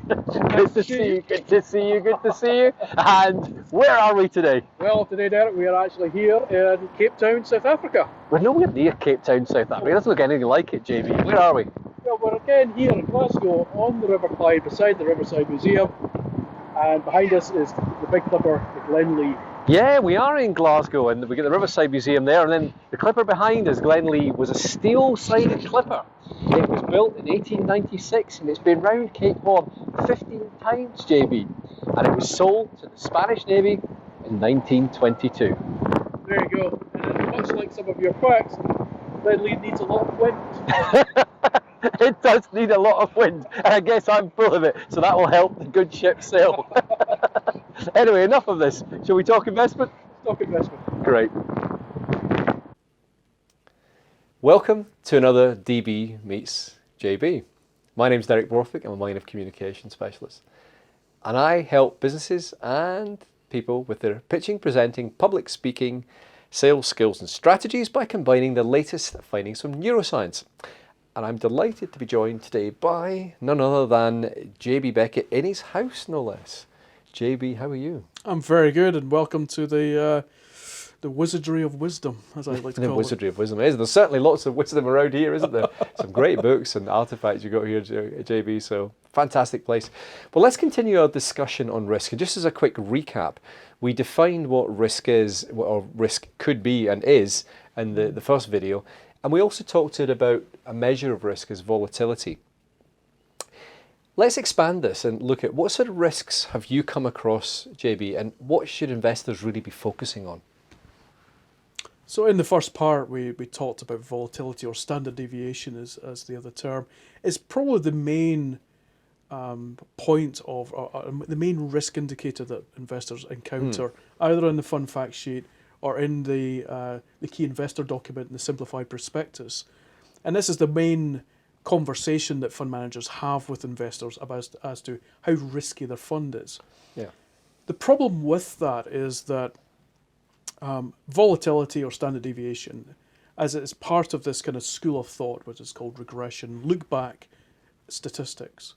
Good to see you, good to see you, good to see you. And where are we today? Well, today, Derek, we are actually here in Cape Town, South Africa. We're nowhere near Cape Town, South Africa. It doesn't look anything like it, JB. Where are we? Well, we're again here in Glasgow on the River Clyde, beside the Riverside Museum. And behind us is the big clipper, the Glenlee. Yeah, we are in Glasgow, and we get the Riverside Museum there, and then the clipper behind us, Glenlee, was a steel-sided clipper. It was built in 1896, and it's been round Cape Horn 15 times, JB, and it was sold to the Spanish Navy in 1922. There you go. And much like some of your quacks, Glenlee needs a lot of wind. It does need a lot of wind, and I guess I'm full of it, so that will help the good ship sail. Anyway, enough of this. Shall we talk investment? Stock investment. Great. Welcome to another DB Meets JB. My name's Derek Borthwick. I'm a line of communication specialist, and I help businesses and people with their pitching, presenting, public speaking, sales skills and strategies by combining the latest findings from neuroscience. And I'm delighted to be joined today by none other than JB Beckett in his house, no less. JB, how are you? I'm very good, and welcome to the wizardry of wisdom, as I like to call it. The wizardry of wisdom. There's certainly lots of wisdom around here, isn't there? Some great books and artifacts you got here, JB, so fantastic place. Well, let's continue our discussion on risk. And just as a quick recap, we defined what risk is, or risk could be and is, in the first video. And we also talked about a measure of risk as volatility. Let's expand this and look at what sort of risks have you come across, JB, and what should investors really be focusing on? So in the first part, we talked about volatility, or standard deviation as the other term. It's probably the main point of, the main risk indicator that investors encounter, either in the fund fact sheet or in the key investor document in the simplified prospectus. And this is the main conversation that fund managers have with investors about as to how risky their fund is. Yeah. The problem with that is that volatility or standard deviation, as it's part of this kind of school of thought, which is called regression, look back statistics,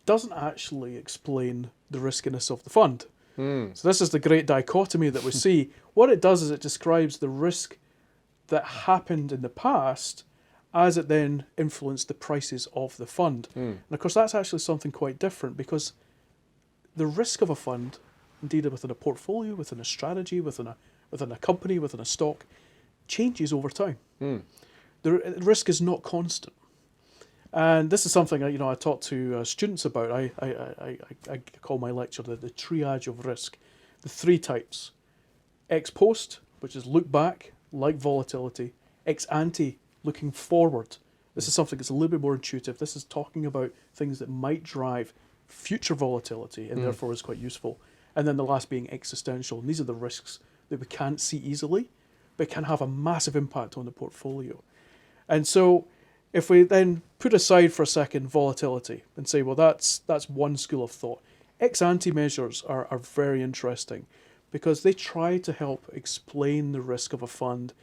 doesn't actually explain the riskiness of the fund. So this is the great dichotomy that we see. What it does is it describes the risk that happened in the past as it then influenced the prices of the fund. And of course that's actually something quite different, because the risk of a fund, indeed within a portfolio, within a strategy, within a company, within a stock, changes over time. The risk is not constant. And this is something I talk to students about. I call my lecture the triage of risk. The three types: ex post, which is look back, like volatility; ex ante, looking forward. This is something that's a little bit more intuitive. This is talking about things that might drive future volatility and therefore is quite useful. And then the last being existential. And these are the risks that we can't see easily, but can have a massive impact on the portfolio. And so if we then put aside for a second volatility and say, well, that's one school of thought. Ex ante measures are very interesting, because they try to help explain the risk of a fund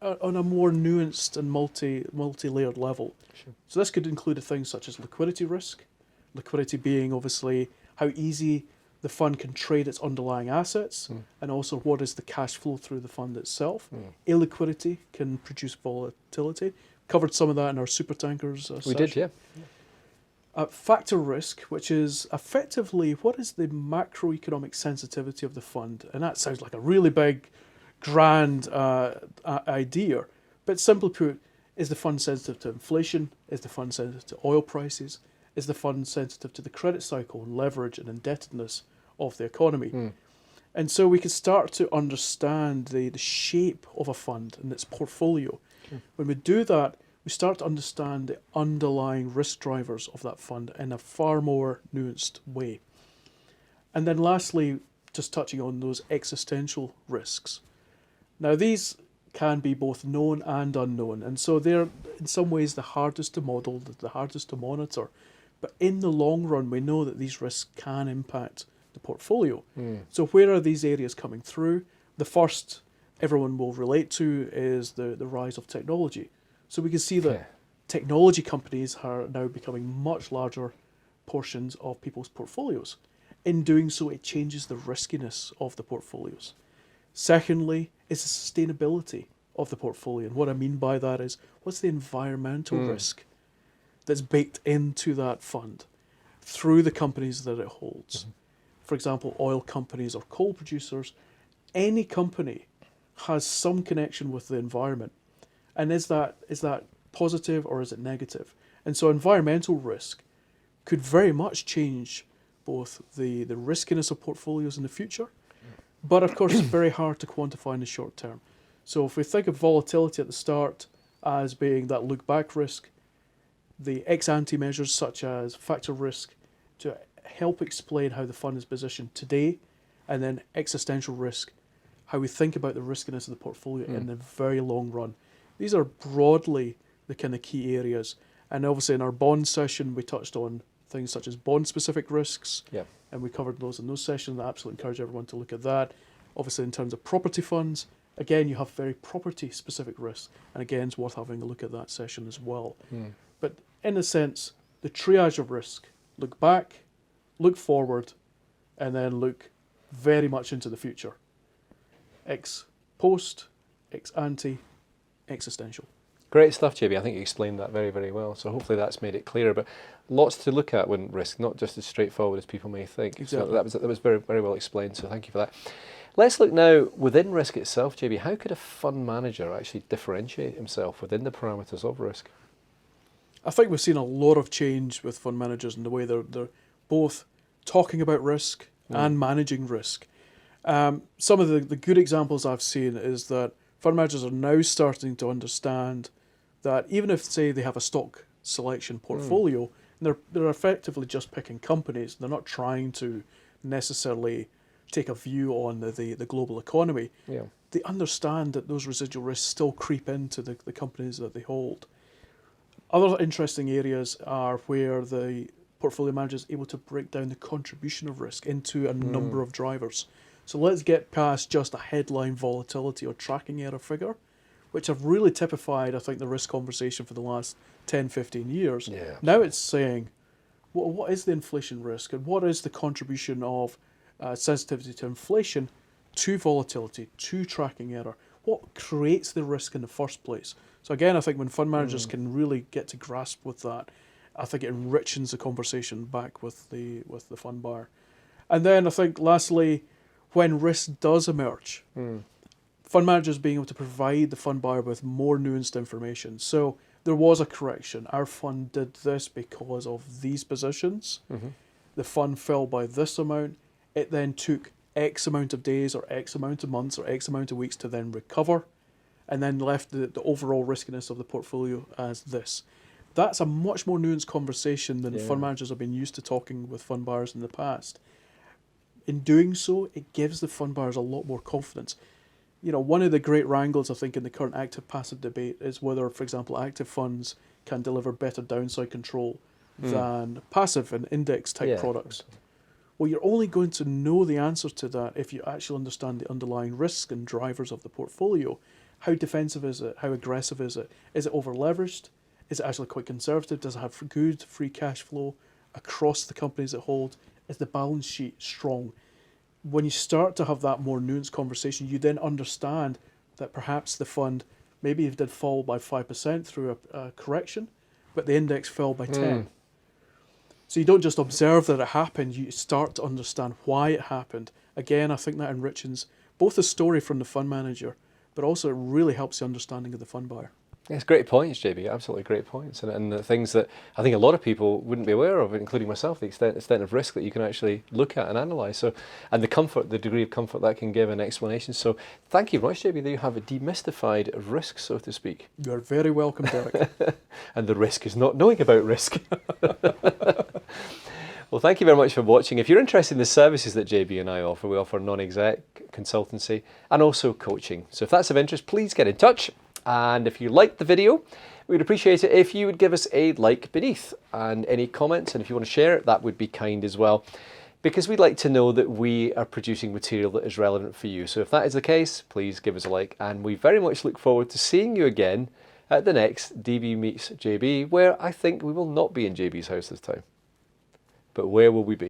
on a more nuanced and multi-layered level. Sure. So this could include things such as liquidity risk, liquidity being obviously how easy the fund can trade its underlying assets, and also what is the cash flow through the fund itself. Illiquidity can produce volatility. Covered some of that in our super tankers We did, yeah. Factor risk, which is effectively what is the macroeconomic sensitivity of the fund. And that sounds like a really big, grand idea. But simply put, is the fund sensitive to inflation? Is the fund sensitive to oil prices? Is the fund sensitive to the credit cycle and leverage and indebtedness of the economy? And so we can start to understand the shape of a fund and its portfolio. When we do that, we start to understand the underlying risk drivers of that fund in a far more nuanced way. And then lastly, just touching on those existential risks. Now these can be both known and unknown, and so they're in some ways the hardest to model, the hardest to monitor. But in the long run, we know that these risks can impact the portfolio. So where are these areas coming through? The first everyone will relate to is the rise of technology. So we can see that technology companies are now becoming much larger portions of people's portfolios. In doing so, it changes the riskiness of the portfolios. Secondly, is the sustainability of the portfolio. And what I mean by that is, what's the environmental risk that's baked into that fund through the companies that it holds? For example, oil companies or coal producers, any company has some connection with the environment. And is that positive or is it negative? And so environmental risk could very much change both the riskiness of portfolios in the future, but of course it's very hard to quantify in the short term. So if we think of volatility at the start as being that look-back risk, the ex-ante measures such as factor risk to help explain how the fund is positioned today, and then existential risk, how we think about the riskiness of the portfolio in the very long run. These are broadly the kind of key areas. And obviously in our bond session, we touched on things such as bond-specific risks, and we covered those in those sessions. I absolutely encourage everyone to look at that. Obviously in terms of property funds, again, you have very property-specific risks, and again, it's worth having a look at that session as well. But in a sense, the triage of risk, look back, look forward, and then look very much into the future. Ex post, ex ante, existential. Great stuff, JB. I think you explained that very, very well. So hopefully that's made it clearer. But lots to look at when risk, not just as straightforward as people may think. Exactly. So that was very, very well explained. So thank you for that. Let's look now within risk itself, JB. How could a fund manager actually differentiate himself within the parameters of risk? I think we've seen a lot of change with fund managers in the way they're both talking about risk and managing risk. Some of the good examples I've seen is that fund managers are now starting to understand that even if, say, they have a stock selection portfolio, they're effectively just picking companies. They're not trying to necessarily take a view on the global economy. They understand that those residual risks still creep into the companies that they hold. Other interesting areas are where the portfolio manager is able to break down the contribution of risk into a number of drivers. So let's get past just a headline volatility or tracking error figure, which have really typified, I think, the risk conversation for the last 10, 15 years. Now it's saying, well, what is the inflation risk and what is the contribution of sensitivity to inflation to volatility, to tracking error? What creates the risk in the first place? So again, I think when fund managers can really get to grasp with that, I think it enriches the conversation back with the fund buyer. And then I think lastly, when risk does emerge, fund managers being able to provide the fund buyer with more nuanced information. So there was a correction. Our fund did this because of these positions. The fund fell by this amount. It then took X amount of days or X amount of months or X amount of weeks to then recover, and then left the overall riskiness of the portfolio as this. That's a much more nuanced conversation than fund managers have been used to talking with fund buyers in the past. In doing so, it gives the fund buyers a lot more confidence. You know, one of the great wrangles, I think, in the current active-passive debate is whether, for example, active funds can deliver better downside control than passive and index-type products. Well, you're only going to know the answer to that if you actually understand the underlying risks and drivers of the portfolio. How defensive is it? How aggressive is it? Is it over-leveraged? Is it actually quite conservative? Does it have good free cash flow across the companies it holds? Is the balance sheet strong? When you start to have that more nuanced conversation, you then understand that perhaps the fund maybe it did fall by 5% through a correction, but the index fell by 10. So you don't just observe that it happened, you start to understand why it happened. Again, I think that enriches both the story from the fund manager, but also it really helps the understanding of the fund buyer. Yes, great points, JB. Absolutely great points, and the things that I think a lot of people wouldn't be aware of, including myself, the extent of risk that you can actually look at and analyse. So, and the degree of comfort that can give an explanation. So, thank you very much, JB. That you have demystified risk, so to speak. You are very welcome, Derek. And the risk is not knowing about risk. Well, thank you very much for watching. If you're interested in the services that JB and I offer, we offer non-exec consultancy and also coaching. So, if that's of interest, please get in touch. And if you liked the video, we'd appreciate it if you would give us a like beneath, and any comments, and if you want to share it, that would be kind as well, because we'd like to know that we are producing material that is relevant for you. So if that is the case, please give us a like, and we very much look forward to seeing you again at the next DB Meets JB, where I think we will not be in JB's house this time. but where will we be?